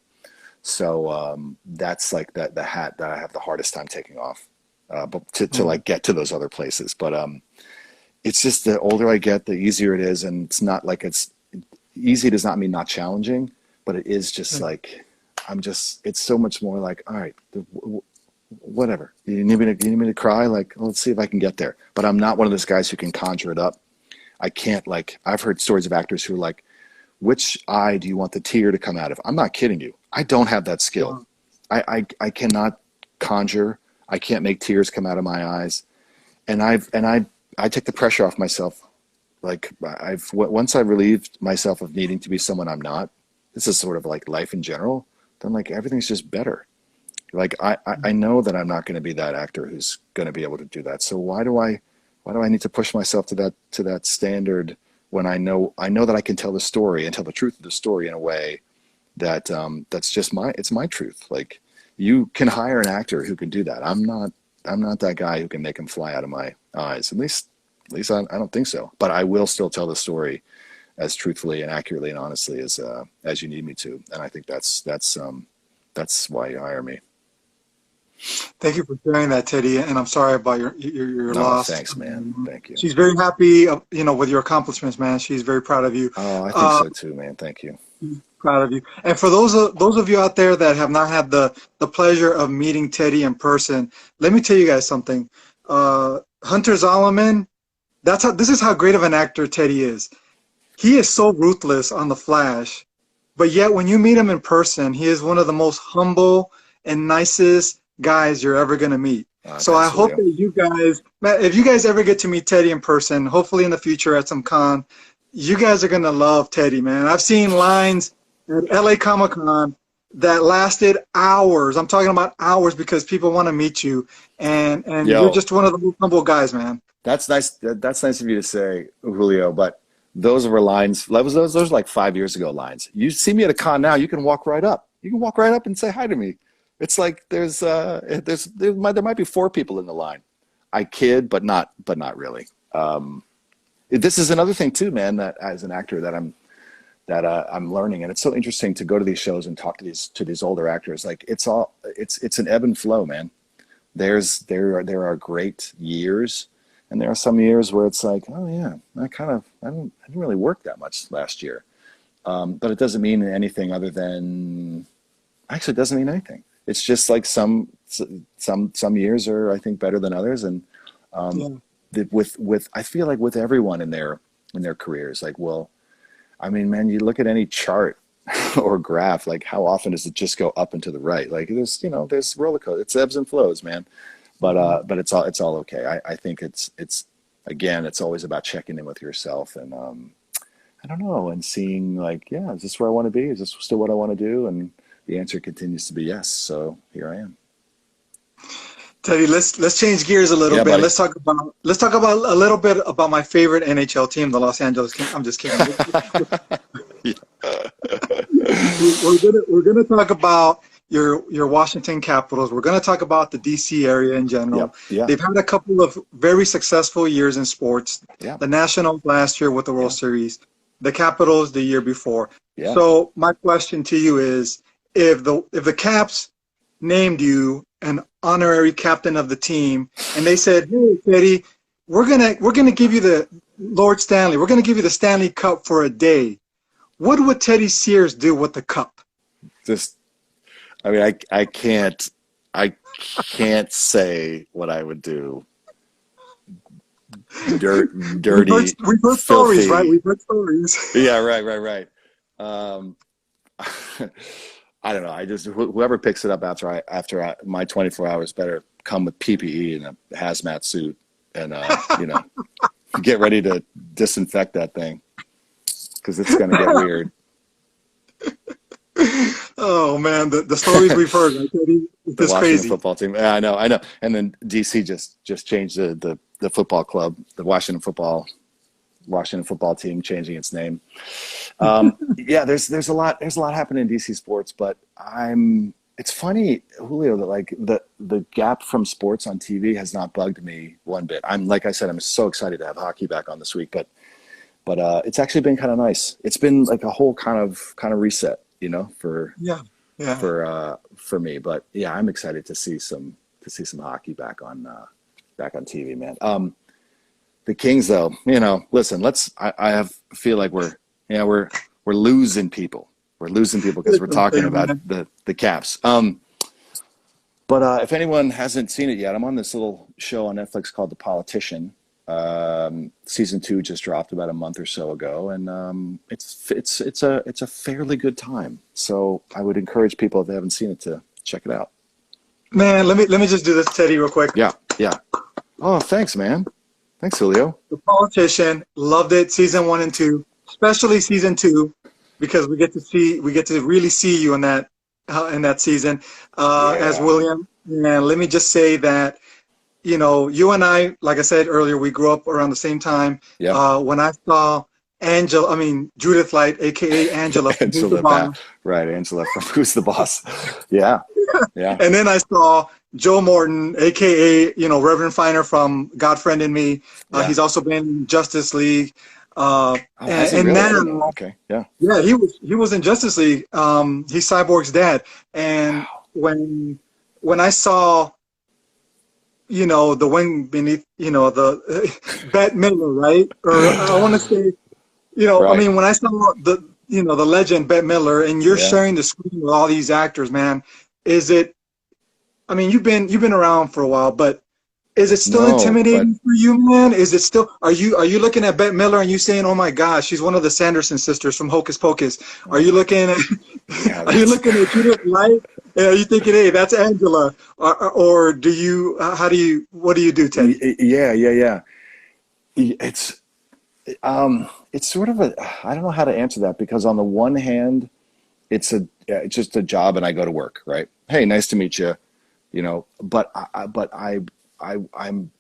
So that's, like, the hat that I have the hardest time taking off, but to like get to those other places. But it's just, the older I get, the easier it is. And it's not like, it's easy does not mean not challenging, but it is just like, it's so much more like, all right, whatever. You need me to cry? Like, let's see if I can get there. But I'm not one of those guys who can conjure it up. I can't, like, I've heard stories of actors who are like, which eye do you want the tear to come out of? I'm not kidding you. I don't have that skill. I cannot conjure. I can't make tears come out of my eyes. And I take the pressure off myself. Like, once I relieved myself of needing to be someone I'm not, this is sort of like life in general, then, like, everything's just better. Like, I know that I'm not going to be that actor who's going to be able to do that. So why do I need to push myself to that standard, when I know that I can tell the story and tell the truth of the story in a way that that's just it's my truth. Like, you can hire an actor who can do that. I'm not that guy who can make him fly out of my eyes. At least I don't think so. But I will still tell the story as truthfully and accurately and honestly as you need me to. And I think that's why you hire me. Thank you for sharing that, Teddy. And I'm sorry about your loss. Thanks, man. Thank you. She's very happy, with your accomplishments, man. She's very proud of you. Oh, I think so too, man. Thank you. Proud of you. And for those of you out there that have not had the pleasure of meeting Teddy in person, let me tell you guys something. Hunter Zolomon, this is how great of an actor Teddy is. He is so ruthless on The Flash, but yet when you meet him in person, he is one of the most humble and nicest guys you're ever going to meet. So I hope that you guys, if you guys ever get to meet Teddy in person, hopefully in the future at some con, you guys are going to love Teddy, man. I've seen lines at LA Comic-Con that lasted hours. I'm talking about hours, because people want to meet you, and you're just one of the most humble guys, man. That's nice. That's nice of you to say, Julio, but those were lines. Those were like 5 years ago lines. You see me at a con now, you can walk right up. You can walk right up and say hi to me. It's like there might be 4 people in the line. I kid, but not really. This is another thing too, man, that as an actor that I'm learning, and it's so interesting to go to these shows and talk to these older actors. Like, it's an ebb and flow, man. There are great years, and there are some years where it's like, oh yeah, I didn't really work that much last year. But it doesn't mean anything other than, actually it doesn't mean anything. It's just like some years are, I think, better than others. And with I feel like with everyone in their careers, like, well, I mean, man, you look at any chart or graph, like how often does it just go up and to the right? Like there's roller coaster, it's ebbs and flows, man. But it's all okay. I think it's again, it's always about checking in with yourself and I don't know, and seeing like, yeah, is this where I want to be? Is this still what I want to do? And the answer continues to be yes. So here I am. Teddy, let's change gears a little Yeah, bit. buddy. Let's talk about a little bit about my favorite NHL team, the Los Angeles Kings. I'm just kidding. Yeah. We're gonna talk about your Washington Capitals. We're gonna talk about the DC area in general. Yep. Yeah. They've had a couple of very successful years in sports. Yeah. The Nationals last year with the World Yeah. Series, the Capitals the year before. Yeah. So my question to you is, if the Caps named you an honorary captain of the team, and they said, "Hey, Teddy, we're gonna give you the Lord Stanley. We're gonna give you the Stanley Cup for a day." What would Teddy Sears do with the cup? Just, I mean, I can't say what I would do. Dirty, We've heard filthy. stories, right? We've heard stories. Yeah, right. Um, I don't know. I just whoever picks it up after my 24 hours better come with PPE and a hazmat suit and get ready to disinfect that thing because it's gonna get weird. Oh man, the stories we've heard, right, Teddy? It's The just Washington crazy. football team. Yeah, I know. And then DC just changed the football club, the Washington football team changing its name. Yeah, there's a lot happening in DC sports, but it's funny, Julio, that like the gap from sports on TV has not bugged me one bit. Like I said, I'm so excited to have hockey back on this week, but it's actually been kind of nice. It's been like a whole kind of reset, for me. But yeah, I'm excited to see some hockey back on TV, man. The Kings, though, listen, I feel like we're losing people. We're losing people because we're talking about the Caps. But if anyone hasn't seen it yet, I'm on this little show on Netflix called The Politician. Season 2 just dropped about a month or so ago, and it's a fairly good time. So I would encourage people, if they haven't seen it, to check it out. Man, let me just do this, Teddy, real quick. Yeah. Oh, thanks, man. Thanks, Julio. The Politician, loved it, season 1 and 2, especially season 2, because we get to really see you in that season as William. And let me just say that, you and I, like I said earlier, we grew up around the same time. Yeah. When I saw Judith Light, aka Angela, from Who's the Boss. Right, Angela from Who's the Boss. Yeah. And then I saw Joe Morton, aka Reverend Finer from God Friend and Me. He's also been in Justice League. Okay. Yeah, he was in Justice League. He's Cyborg's dad. And when I saw the Wind Beneath, the Bette Midler, right? Or I want to say, Right. I mean, when I saw the legend Bette Midler, and you're sharing the screen with all these actors, man, is it? I mean, you've been around for a while, but is it still intimidating for you, man? Is it still? Are you looking at Bette Midler and you saying, "Oh my gosh, she's one of the Sanderson sisters from Hocus Pocus"? Are you looking at? Are you looking at Judith Light? Are you thinking, "Hey, that's Angela"? Or do you? What do you do, Teddy? Yeah. It's sort of I don't know how to answer that, because on the one hand, it's just a job and I go to work, right? Hey, nice to meet you, but I'm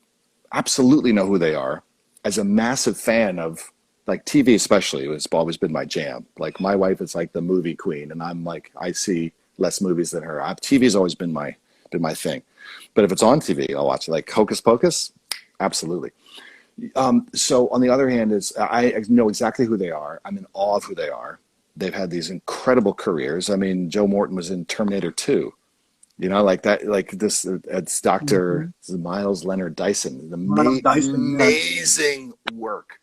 absolutely know who they are. As a massive fan of like TV, especially, it's always been my jam. Like my wife is like the movie queen, and I'm like, I see less movies than her. TV's always been my thing. But if it's on TV, I'll watch it. Like Hocus Pocus, absolutely. So on the other hand, I know exactly who they are. I'm in awe of who they are. They've had these incredible careers. I mean, Joe Morton was in Terminator 2. Like that, like this, it's Dr. Miles Leonard Dyson, amazing work.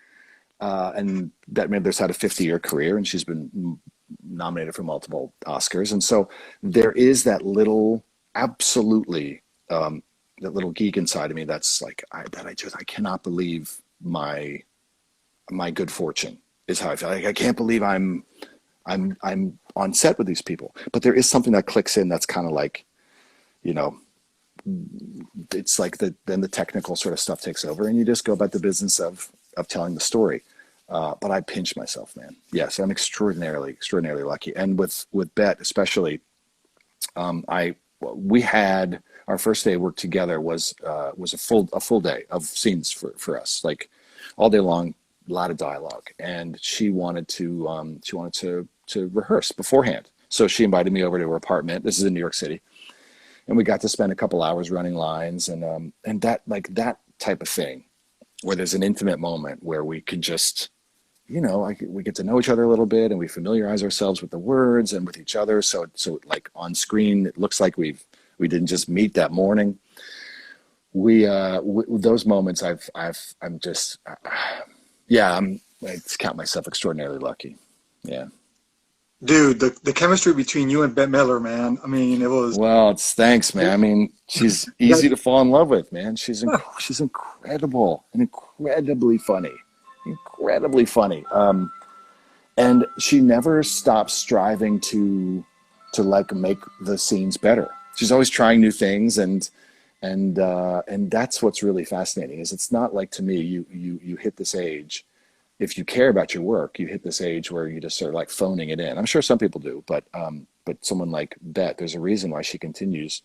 And Bette Midler's had a 50-year career, and she's been nominated for multiple Oscars. And so there is that little, absolutely that little geek inside of me that's like I cannot believe my good fortune is how I feel. Like I can't believe I'm on set with these people. But there is something that clicks in that's kind of like, you know, it's like then the technical sort of stuff takes over and you just go about the business of telling the story. But I pinch myself, man. Yes, I'm extraordinarily lucky. And with Bet especially, we had our first day of work together was a full day of scenes for us, like all day long, a lot of dialogue. And she wanted to rehearse beforehand. So she invited me over to her apartment. This is in New York City. And we got to spend a couple hours running lines and that, like that type of thing where there's an intimate moment where we could just, you know, like we get to know each other a little bit and we familiarize ourselves with the words and with each other. So like on screen, it looks like we didn't just meet that morning. Those moments I count myself extraordinarily lucky. Yeah. Dude, the chemistry between you and Bette Midler, man. I mean, it was. Well, it's thanks, man. I mean, she's easy to fall in love with, man. She's incredible and incredibly funny. And she never stops striving to like make the scenes better. She's always trying new things, and that's what's really fascinating. Is it's not like, to me, you hit this age. If you care about your work, you hit this age where you just sort of like phoning it in. I'm sure some people do, but someone like Bet, there's a reason why she continues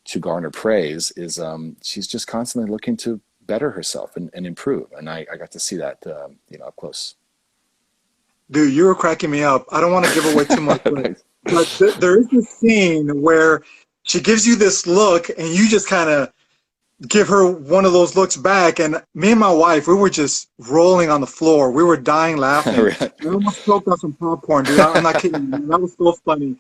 to garner praise. Is she's just constantly looking to better herself and improve. And I got to see that up close. Dude, you were cracking me up. I don't want to give away too much, but there is this scene where she gives you this look, and you just kind of give her one of those looks back. And me and my wife, we were just rolling on the floor. We were dying laughing. Right. We almost choked on some popcorn, dude. I'm not kidding you. That was so funny.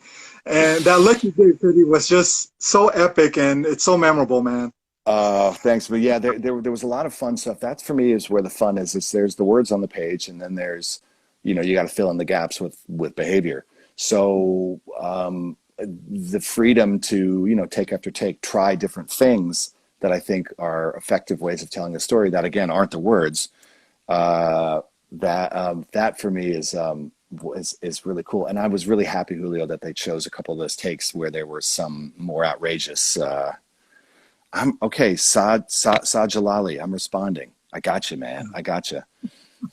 And that look you gave, Teddy, was just so epic, and it's so memorable, man. Thanks. But yeah, there was a lot of fun stuff. That for me is where the fun is. There's the words on the page, and then there's, you got to fill in the gaps with behavior. So the freedom to, take after take, try different things that I think are effective ways of telling a story that, again, aren't the words. That for me is really cool. And I was really happy, Julio, that they chose a couple of those takes where there were some more outrageous. I'm okay, Saad Jalali. I'm responding. I got you, man. I got you.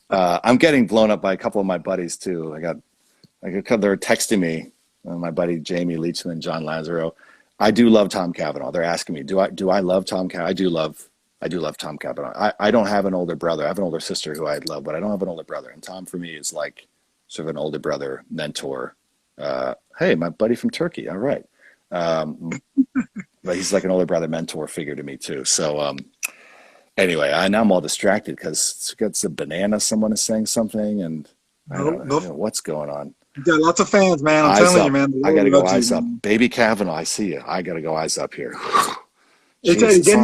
I'm getting blown up by a couple of my buddies too. They're texting me. My buddy Jamie Leachman and John Lazaro. I do love Tom Cavanaugh. They're asking me, do I love Tom Cavanaugh? I do love Tom Cavanaugh. I don't have an older brother. I have an older sister who I love, but I don't have an older brother. And Tom for me is like sort of an older brother mentor. Hey, my buddy from Turkey. All right. But he's like an older brother mentor figure to me too. So anyway, now I'm all distracted because it's a banana. Someone is saying something, and I don't know what's going on. You got lots of fans, man. I'm telling you, man. I got to go eyes up. Baby Kavanaugh, I see you. I got to go eyes up here. Hey, Teddy, getting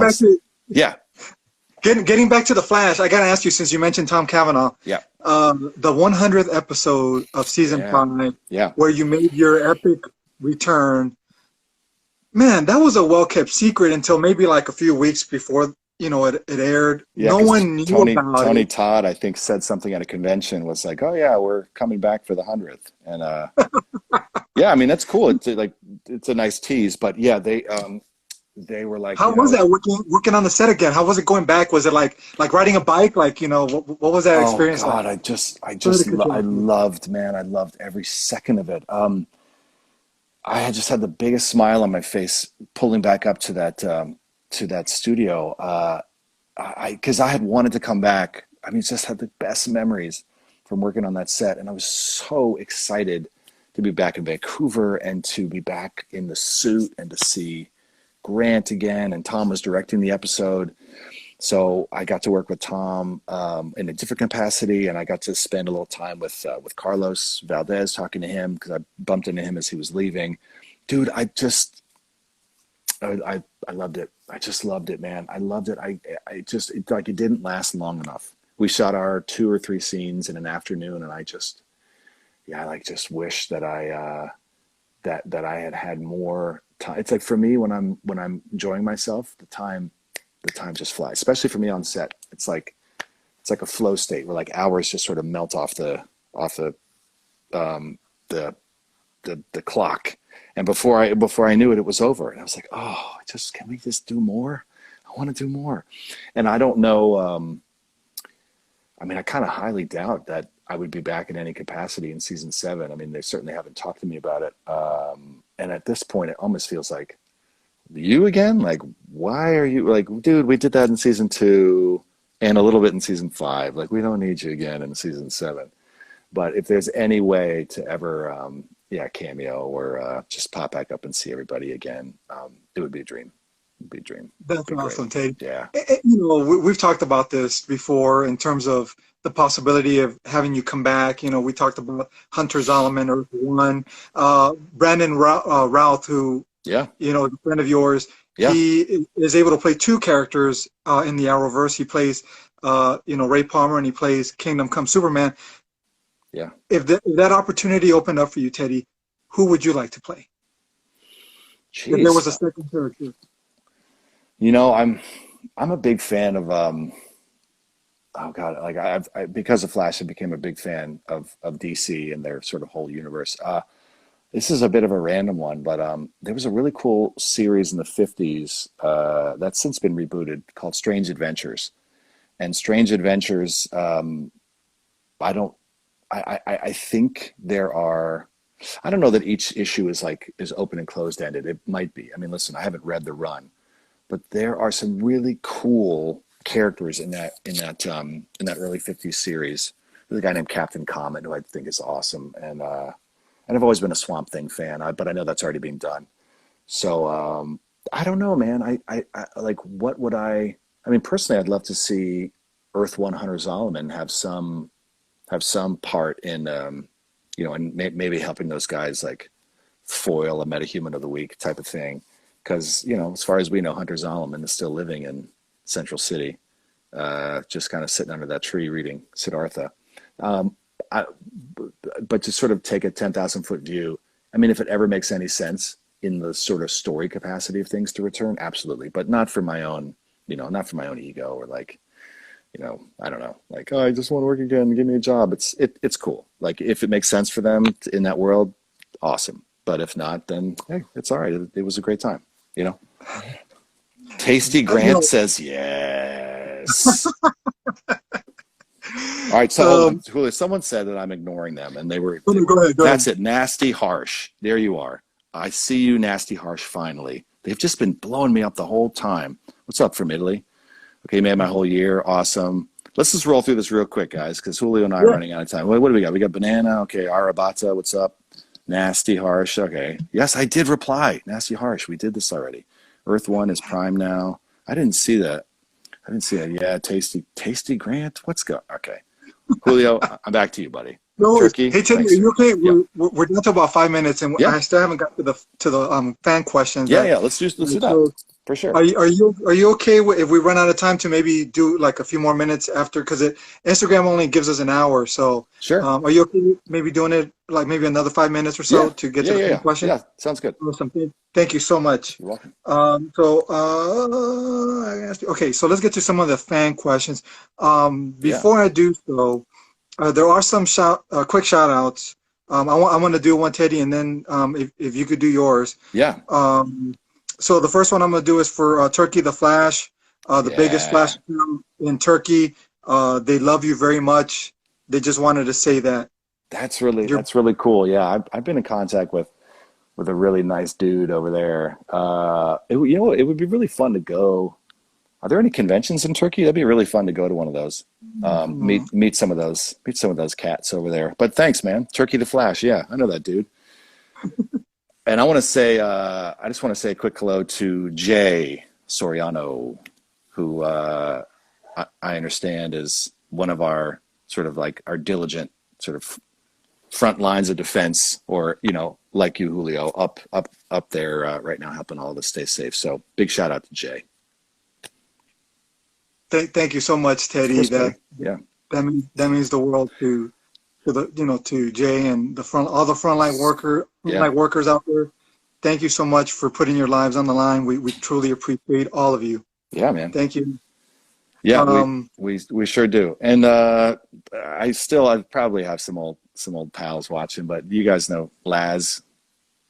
back to the Flash, I got to ask you, since you mentioned Tom Cavanaugh. Yeah. The 100th episode of season 5, where you made your epic return. Man, that was a well-kept secret until maybe like a few weeks before, it aired. Yeah, no one knew about it. Tony Todd, I think, said something at a convention, was like, "Oh yeah, we're coming back for the 100th," and yeah, I mean that's cool. It's a nice tease, but yeah, they were like, how was that working on the set again? How was it going back? Was it like riding a bike? Like, what was that experience like? I loved every second of it. I just had the biggest smile on my face pulling back up to that studio, because I had wanted to come back. I mean, just had the best memories from working on that set, and I was so excited to be back in Vancouver and to be back in the suit and to see Grant again. And Tom was directing the episode, so I got to work with Tom in a different capacity, and I got to spend a little time with Carlos Valdez, talking to him because I bumped into him as he was leaving. Dude, I loved it. I just loved it, man. I loved it. It didn't last long enough. We shot our 2 or 3 scenes in an afternoon, and I just wish that I had more It's like for me when I'm enjoying myself, the time just flies. Especially for me on set, it's like a flow state where like hours just sort of melt off um, the the clock. And before I knew it, it was over. And I was like, oh, just can we just do more? I want to do more. And I don't know. I mean, I kind of highly doubt that I would be back in any capacity in season 7. I mean, they certainly haven't talked to me about it. And at this point, it almost feels like you again. Like, why are you like, dude? We did that in season 2 and a little bit in season 5. Like, we don't need you again in season 7. But if there's any way to ever, cameo or just pop back up and see everybody again, it would be a dream. It'd be a dream. That's It'd be awesome, great. Tate. Yeah. We've talked about this before in terms of the possibility of having you come back. We talked about Hunter Zolomon, Earth One, Brandon Routh, who, Yeah. is a friend of yours. Yeah. He is able to play 2 characters in the Arrowverse. He plays, Ray Palmer, and he plays Kingdom Come Superman. Yeah. If that opportunity opened up for you, Teddy, who would you like to play? If there was a Jeez. second character. I'm a big fan of oh God, like because of Flash, I became a big fan of DC and their sort of whole universe. This is a bit of a random one, but there was a really cool series in the 50s that's since been rebooted called Strange Adventures. And Strange Adventures, I think there are. I don't know that each issue is open and closed ended. It might be. I mean, listen, I haven't read the run, but there are some really cool characters in that early 50s series. There's a guy named Captain Comet who I think is awesome, and I've always been a Swamp Thing fan, but I know that's already being done. So I don't know, man. I like, what would I? I mean, personally, I'd love to see Earth One Hunter Zolomon have some part in and maybe helping those guys like foil a metahuman of the week type of thing. Because, as far as we know, Hunter Zolomon is still living in Central City, just kind of sitting under that tree reading Siddhartha. But to sort of take a 10,000-foot view, I mean, if it ever makes any sense in the sort of story capacity of things to return, absolutely. But not for my own, not for my own ego or like, I don't know, like, oh, I just want to work again, give me a job. It's cool. Like, if it makes sense for them in that world, awesome. But if not, then hey, it's all right. It was a great time. Tasty Grant says yes. All right, so Julio, someone said that I'm ignoring them, and they were. Go ahead. That's it. Nasty Harsh. There you are. I see you, Nasty Harsh. Finally, they've just been blowing me up the whole time. What's up from Italy? Okay, you made my whole year. Awesome. Let's just roll through this real quick, guys, because Julio and I are running out of time. What do we got? We got Banana. Okay, Arabata. What's up? Nasty Harsh. Okay. Yes, I did reply. Nasty Harsh. We did this already. Earth One is Prime now. I didn't see that. Yeah, Tasty Grant. What's go? Okay. Julio, I'm back to you, buddy. No, Turkey. hey Teddy, are you okay? Yeah. We're down to about 5 minutes, and Yeah. I still haven't got to the fan questions. Yeah. Let's do that for sure. Are you okay if we run out of time to maybe do like a few more minutes after? Because Instagram only gives us an hour, so Sure. Are you okay with maybe doing it like maybe another 5 minutes or so to get to the fan question? Yeah, sounds good. Awesome. Thank you so much. You're welcome. Okay, so let's get to some of the fan questions. Before I do so, there are some quick shout outs. I want to do one, Teddy, and then if you could do yours. Yeah. So the first one I'm going to do is for Turkey the Flash, the biggest Flash account in Turkey. They love you very much. They just wanted to say that. That's really cool. Yeah, I've been in contact with a really nice dude over there. It would be really fun to go. Are there any conventions in Turkey? That'd be really fun to go to one of those. Meet some of those cats over there. But thanks, man. Turkey the Flash. Yeah, I know that dude. And I just want to say a quick hello to Jay Soriano, who I understand is one of our sort of like our diligent sort of front lines of defense, or like you, Julio, up there right now, helping all of us stay safe. So big shout out to Jay. Thank you so much, Teddy. That means the world to to Jay and all the frontline workers out there. thank you so much for putting your lives on the line. We truly appreciate all of you. Yeah, man. Thank you. Yeah, Um, we sure do. And I probably have some old pals watching, but you guys know Laz,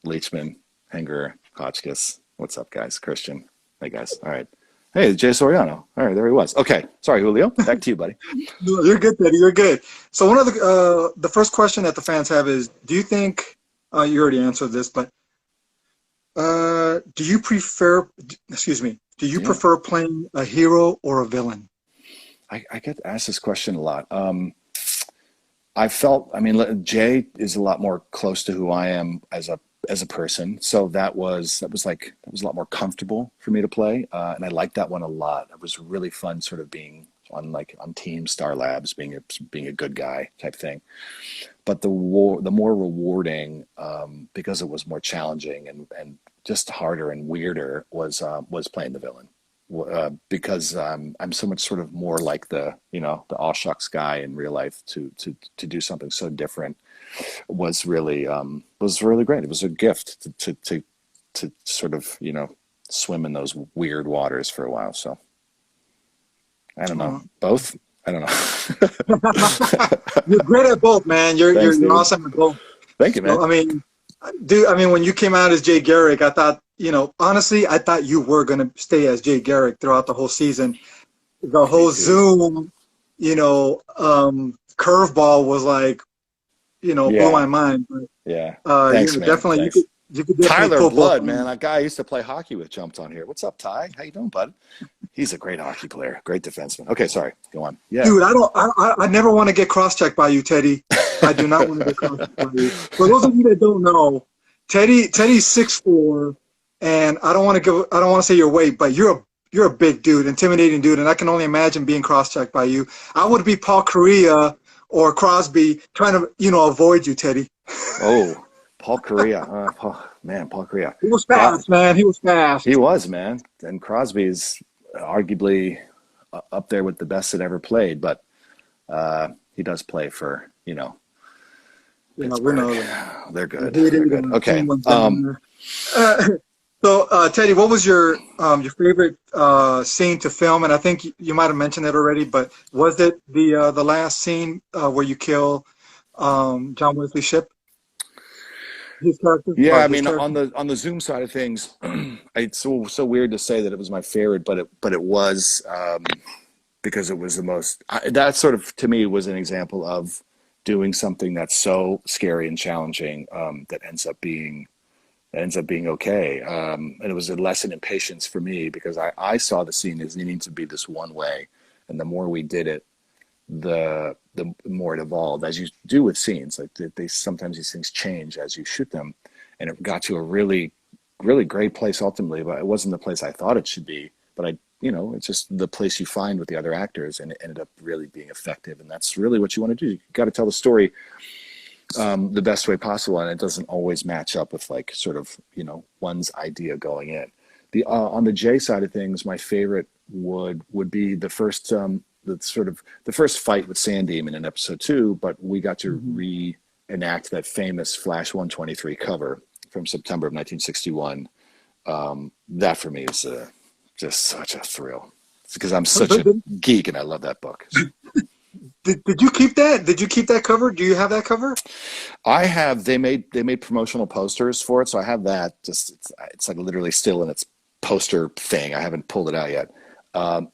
Leachman, Henger, Hotchkiss. What's up, guys? Christian. Hey, guys. All right. Hey, Jay Soriano. All right, there he was. Okay. Sorry, Julio. Back to you, buddy. no, you're good, Teddy. You're good. So one of the first question that the fans have is, do you think you already answered this, but do you prefer? Excuse me. Do you Yeah. prefer playing a hero or a villain? I get asked this question a lot. I mean, Jay is a lot more close to who I am as a person, so that was a lot more comfortable for me to play, and I liked that one a lot. It was really fun, sort of being on Team Star Labs, being a good guy type thing. But the more rewarding, because it was more challenging and just harder and weirder, was playing the villain. Because I'm so much sort of more like the aw shucks guy in real life. To do something so different was really great. It was a gift to sort of swim in those weird waters for a while. So I don't know, Uh, both. I don't know. you're great at both, man. You're you're Thanks, you're dude. awesome at both. Thank you, man. So I mean, dude, I mean, when you came out as Jay Garrick, I thought, honestly, I thought you were gonna stay as Jay Garrick throughout the whole season. The Me whole too. Zoom, curveball was like, blew my Yeah, mind. But yeah. Thanks, man. definitely, Thanks. you could definitely Tyler pull both. Blood, man, that guy I used to play hockey with jumped on here. What's up, Ty? How you doing, bud? He's a great hockey player, great defenseman. Okay, sorry. Go on. Yeah. Dude, I never want to get cross-checked by you, Teddy. I do not want to get cross-checked by you. For those of you that don't know, Teddy's 6'4", and I don't want to say your weight, but you're a big dude, intimidating dude, and I can only imagine being cross-checked by you. I would be Paul Correa or Crosby trying to, avoid you, Teddy. Oh, Paul Correa. Man, Paul Correa. He was Cro- fast, man. He was he fast. was, man. And Crosby's arguably up there with the best that ever played, but he does play for, Yeah, we Pittsburgh. know that. They're The good. They're hated good. Okay. Penguins down there. Teddy, what was your favorite scene to film? And I think you might have mentioned it already, but was it the last scene where you kill John Wesley Shipp, his character Yeah, or I his mean, character? on the Zoom side of things, it's so weird to say that it was my favorite, but it was, because it was the most. That sort of to me was an example of doing something that's so scary and challenging, that ends up being okay. And it was a lesson in patience for me because I saw the scene as needing to be this one way, and the more we did it, the more it evolved, as you do with scenes. Like they sometimes these things change as you shoot them, and it got to a really great place ultimately. But it wasn't the place I thought it should be. But it's just the place you find with the other actors, and it ended up really being effective. And that's really what you want to do. You got to tell the story the best way possible, and it doesn't always match up with like sort of one's idea going in. The On the J side of things, my favorite would be the first fight with Sand Demon in episode 2, but we got to Mhm. reenact that famous Flash 123 cover from September of 1961. That for me is just such a thrill. It's because I'm such But a geek and I love that book. did you keep that? Did you keep that cover? Do you have that cover? I have. They made promotional posters for it, so I have that. Just it's like literally still in its poster thing. I haven't pulled it out yet.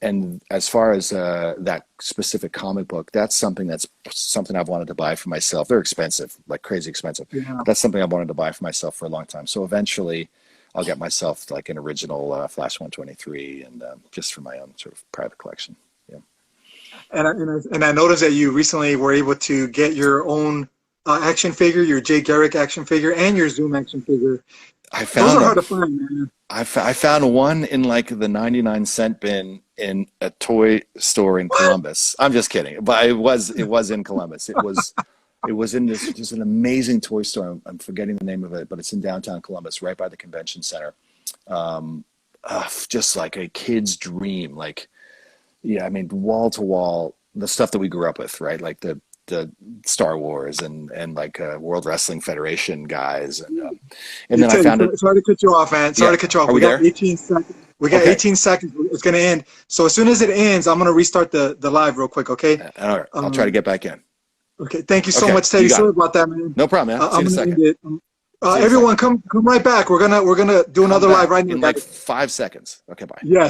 And as far as that specific comic book, that's something I've wanted to buy for myself. They're expensive, like crazy expensive. Yeah. That's something I've wanted to buy for myself for a long time. So eventually, I'll get myself like an original Flash 123, and just for my own sort of private collection. Yeah. And I noticed that you recently were able to get your own action figure, your Jay Garrick action figure, and your Zoom action figure. I Those found are hard to them. find, man. I found one in like the 99-cent bin in a toy store in What? Columbus. I'm just kidding, but it was in Columbus. It was in this just an amazing toy store. I'm forgetting the name of it, but it's in downtown Columbus, right by the convention center. Um, just like a kid's dream. Like, yeah, I mean, wall to wall, the stuff that we grew up with, right? Like the Star Wars and like World Wrestling Federation guys, and Hey, then I Teddy, found it. sorry to cut you off, man. Sorry Yeah, to cut you off. are we We got there? 18 seconds. We got Okay, 18 seconds. It's gonna end. So as soon as it ends, I'm gonna restart the live real quick. Okay. all right. I'll try to Um, get back in. okay. Thank you so Okay, much, you Teddy. got Sorry it. about that, man. No problem, man. See you I'm in a gonna end second. it. See you in a Everyone, second. come right back. We're gonna do Come another live back right now, in guys. like 5 seconds. Okay, bye. Yes.